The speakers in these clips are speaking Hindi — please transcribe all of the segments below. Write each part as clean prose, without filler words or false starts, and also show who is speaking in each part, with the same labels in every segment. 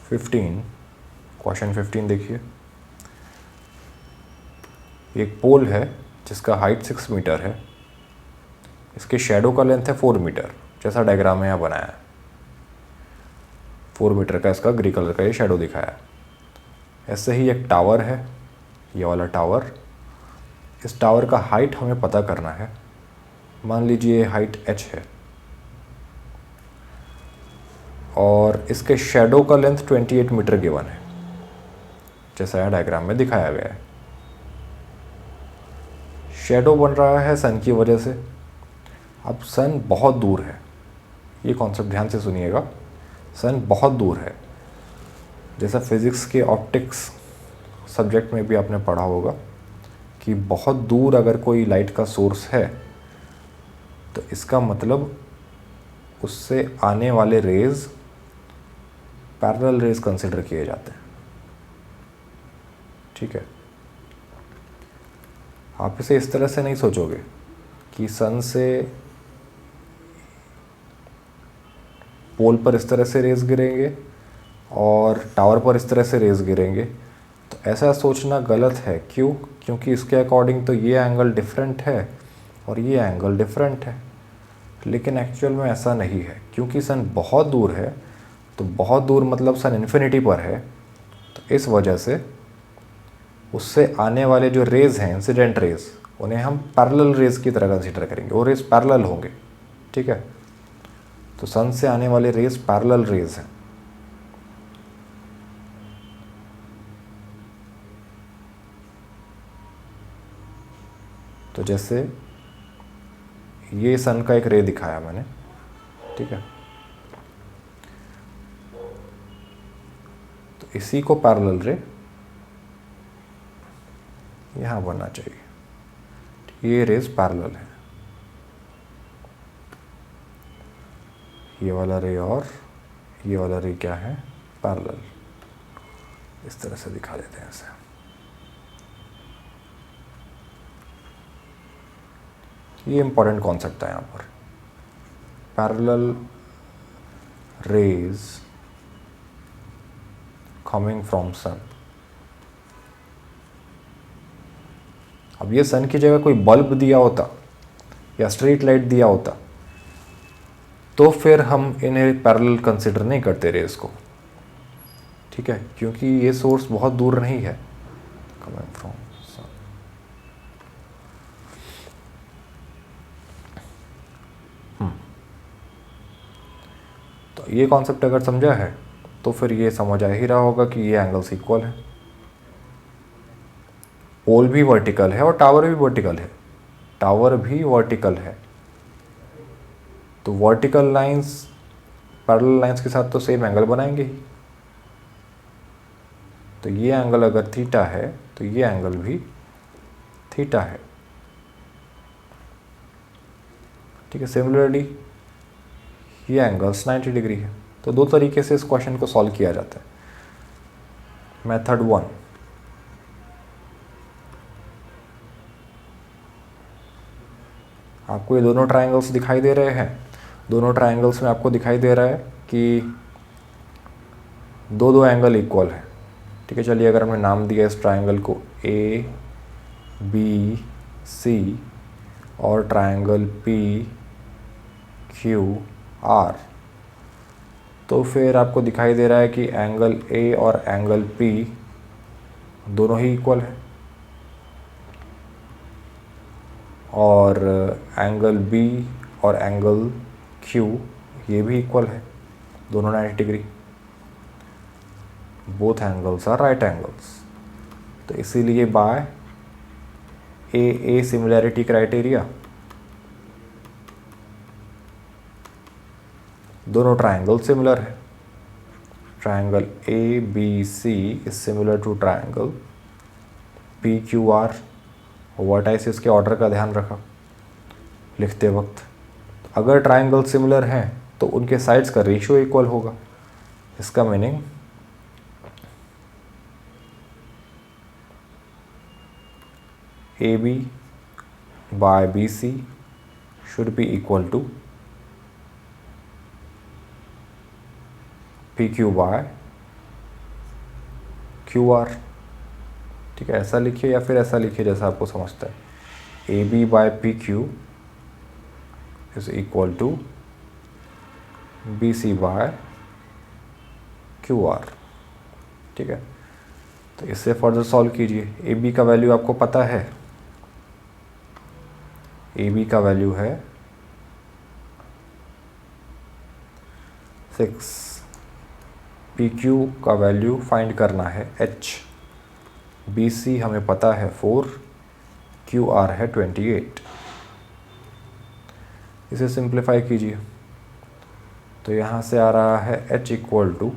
Speaker 1: 15 क्वेश्चन 15 देखिए। एक पोल है जिसका हाइट 6 मीटर है, इसके शेडो का लेंथ है 4 मीटर, जैसा डायग्राम में यहाँ बनाया है। 4 मीटर का इसका ग्रे कलर का ये शेडो दिखाया है। ऐसे ही एक टावर है, ये वाला टावर। इस टावर का हाइट हमें पता करना है। मान लीजिए हाइट h है और इसके शेडो का लेंथ 28 मीटर गिवन है, जैसा यहाँ डायग्राम में दिखाया गया है। शेडो बन रहा है सन की वजह से। अब सन बहुत दूर है, ये कॉन्सेप्ट ध्यान से सुनिएगा। सन बहुत दूर है, जैसा फिज़िक्स के ऑप्टिक्स सब्जेक्ट में भी आपने पढ़ा होगा कि बहुत दूर अगर कोई लाइट का सोर्स है तो इसका मतलब उससे आने वाले रेज़ पैरेलल रेज़ कंसिडर किए जाते हैं। ठीक है, आप इसे इस तरह से नहीं सोचोगे कि सन से पोल पर इस तरह से रेज़ गिरेंगे और टावर पर इस तरह से रेज़ गिरेंगे। तो ऐसा सोचना गलत है। क्यों? क्योंकि इसके अकॉर्डिंग तो ये एंगल डिफरेंट है और ये एंगल डिफरेंट है, लेकिन एक्चुअल में ऐसा नहीं है। क्योंकि सन बहुत दूर है, तो बहुत दूर मतलब सन इन्फिनिटी पर है, तो इस वजह से उससे आने वाले जो रेज़ हैं, इंसिडेंट रेज़, उन्हें हम पैरेलल रेज़ की तरह कंसिडर करेंगे। वो रेज़ पैरेलल होंगे। ठीक है, तो सन से आने वाले रेज़ पैरेलल रेज़ हैं। तो जैसे ये सन का एक रे दिखाया मैंने, ठीक है, तो इसी को पैरेलल रे यहाँ बनना चाहिए। ये रेज पैरेलल है, ये वाला रे और ये वाला रे क्या है? पैरेलल। इस तरह से दिखा देते हैं इसे। ये इंपॉर्टेंट कॉन्सेप्ट है यहाँ पर, parallel rays coming from sun. अब ये सन की जगह कोई बल्ब दिया होता या स्ट्रीट लाइट दिया होता तो फिर हम इन्हें पैरेलल कंसिडर नहीं करते रेज को। ठीक है, क्योंकि ये सोर्स बहुत दूर नहीं है कमिंग फ्रॉम सन। तो ये कॉन्सेप्ट अगर समझा है तो फिर ये समझ आ ही रहा होगा कि ये एंगल्स इक्वल है। पोल भी वर्टिकल है और टावर भी वर्टिकल है। टावर भी वर्टिकल है, तो वर्टिकल लाइंस पैरेलल लाइंस के साथ तो सेम एंगल बनाएंगे ही। तो ये एंगल अगर थीटा है तो ये एंगल भी थीटा है। ठीक है, सिमिलरली ये एंगल्स 90 डिग्री है। तो दो तरीके से इस क्वेश्चन को सॉल्व किया जाता है। मेथड 1, आपको ये दोनों ट्रायंगल्स दिखाई दे रहे हैं। दोनों ट्रायंगल्स में आपको दिखाई दे रहा है कि दो दो एंगल इक्वल है। ठीक है, चलिए अगर हमने नाम दिया इस ट्रायंगल को ए बी सी और ट्रायंगल पी क्यू आर, तो फिर आपको दिखाई दे रहा है कि एंगल ए और एंगल पी दोनों ही इक्वल है और एंगल बी और एंगल क्यू ये भी इक्वल है, दोनों 90 degree. Both angles are right angles. तो इसीलिए बाय ए सिमिलैरिटी क्राइटेरिया दोनों ट्रायंगल सिमिलर है। Triangle A B C is similar to triangle P Q R. Vertices के ऑर्डर का ध्यान रखा लिखते वक्त। अगर ट्रायंगल सिमिलर हैं तो उनके साइड्स का रेशियो इक्वल होगा। इसका meaning A B by B C should be equal to P Q by Q R. ठीक है, ऐसा लिखिए या फिर ऐसा लिखिए जैसा आपको समझता है। A B by P Q is equal to B C by Q R. ठीक है, तो इससे फर्दर सॉल्व कीजिए। ए बी का वैल्यू आपको पता है, ए बी का वैल्यू है 6, पी क्यू का वैल्यू फाइंड करना है h, बी सी हमें पता है 4, क्यू आर है 28। इसे सिंप्लीफाई कीजिए तो यहाँ से आ रहा है h equal to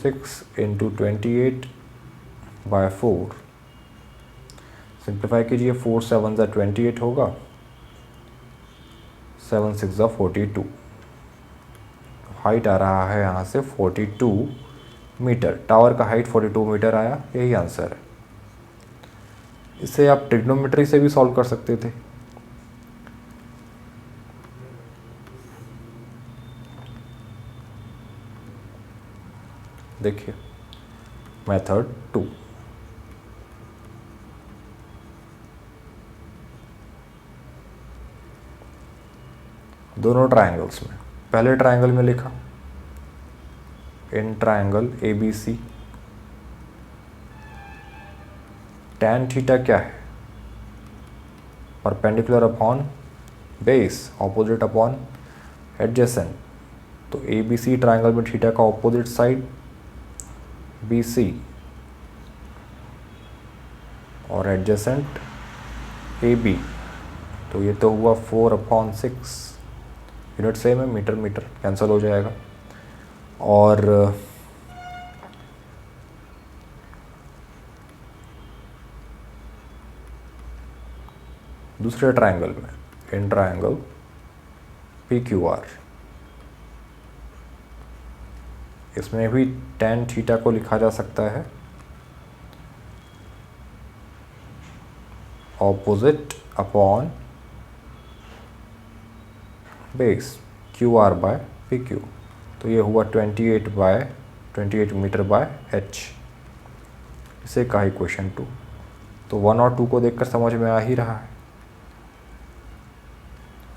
Speaker 1: 6 into 28 by 4। Simplify कीजिए, 4 7 ज़ा 28 होगा, 7 6 ज़ा 42। हाइट आ रहा है यहाँ से 42 मीटर। टावर का हाइट 42 मीटर आया, यही आंसर है। इसे आप ट्रिग्नोमेट्री से भी सॉल्व कर सकते थे। देखिए मेथड 2। दोनों ट्रायंगल्स में, पहले ट्रायंगल में लिखा in triangle A B C tan theta क्या है, perpendicular upon base, opposite upon adjacent. तो ए बी सी ट्रायंगल में थीटा का ऑपोजिट साइड बी सी और एडजेसेंट ए बी। तो ये तो हुआ 4/6, यूनिट सेम है, मीटर मीटर कैंसिल हो जाएगा। और दूसरे ट्रायंगल में in triangle P Q R, इसमें भी tan थीटा को लिखा जा सकता है opposite upon base Q R by P Q. तो ये हुआ 28 मीटर बाय h। इसे कहा इक्वेशन 2। तो 1 और 2 को देखकर समझ में आ ही रहा है।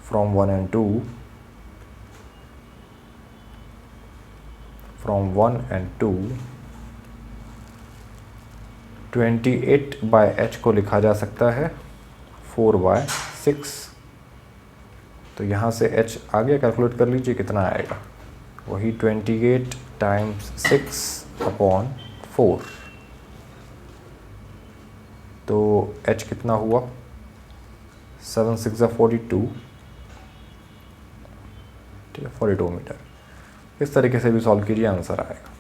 Speaker 1: From 1 and 2, from 1 and 2 28/h को लिखा जा सकता है 4/6। तो यहाँ से h आ गया, कैलकुलेट कर लीजिए कितना आएगा, वही 28 × 6/4। तो h कितना हुआ, 7 6 ज़ा 42। ठीक है, 42 मीटर। इस तरीके से भी सॉल्व कीजिए, आंसर आएगा।